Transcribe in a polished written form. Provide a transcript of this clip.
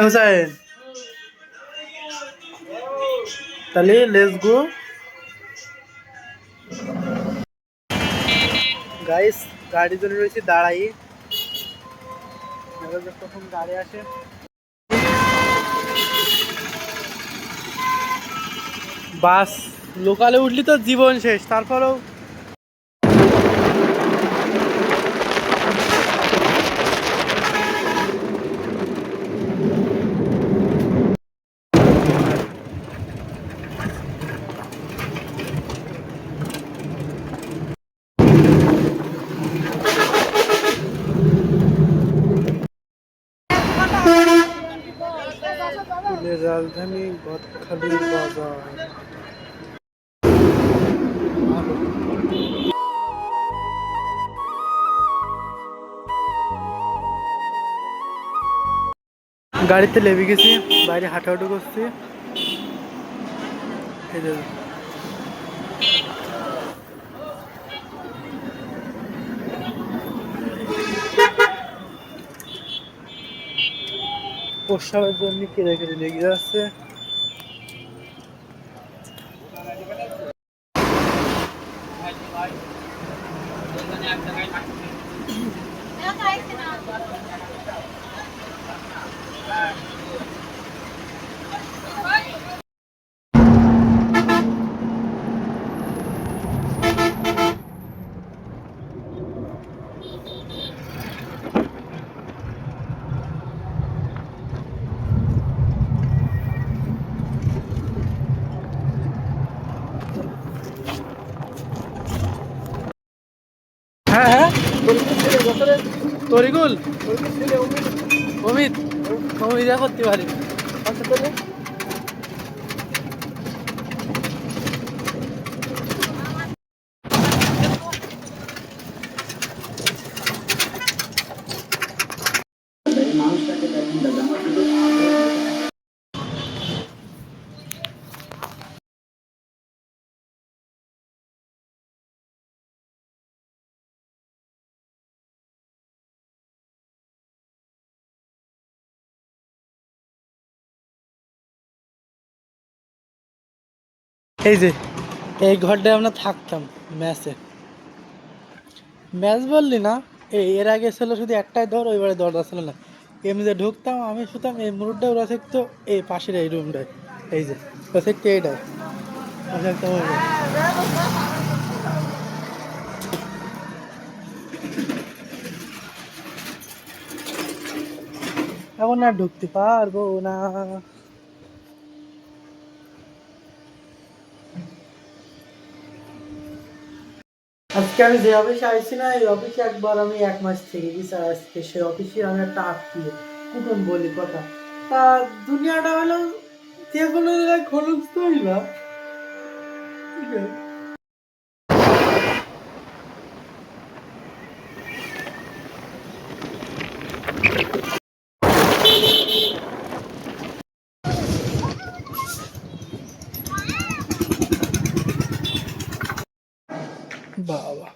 হুসাইন, তাহলে let's go guys. গাড়ি চলে রয়েছে দাঁড়াই, কখন গাড়ি আসে। বাস লোকালে উঠলি তো জীবন শেষ, তারপরেও রাজধানী গদখালির বাজার। গাড়িতে লেবে গেছি, বাইরে হাঁটাহাঁটু করছি। প্রস্রাবের জন্য কেড়ে কেড়ে লেগে যাচ্ছে। হ্যাঁ হ্যাঁ, তরিকুল, অমিত, অমিত করতে পারি। এই যে এই ঘরটায় আমরা থাকতাম ম্যাচে। ম্যাচ বললি না, এর আগে ছিল শুধু একটাই দর, ওইবারে দরজা ছিল না। এমনিতে ঢুকতাম, আমি শুতাম এই মুরুটটা, ওরা থাকতো এই পাশের এই রুমটায়। এই যে ওরা থাকতো এইটাই, থাকতাম ওইটাই। এখন আর ঢুকতে পারবো না। আজকে আমি যে অফিসে আইছি না, এই অফিসে একবার আমি 1 মাস থেকে গেছি। আজকে সেই অফিসে আমি একটা আত্মীয় কুটুম বলি কথা। তা দুনিয়াটা হলো যে কোনো জায়গায় খরচ তো না। বাবা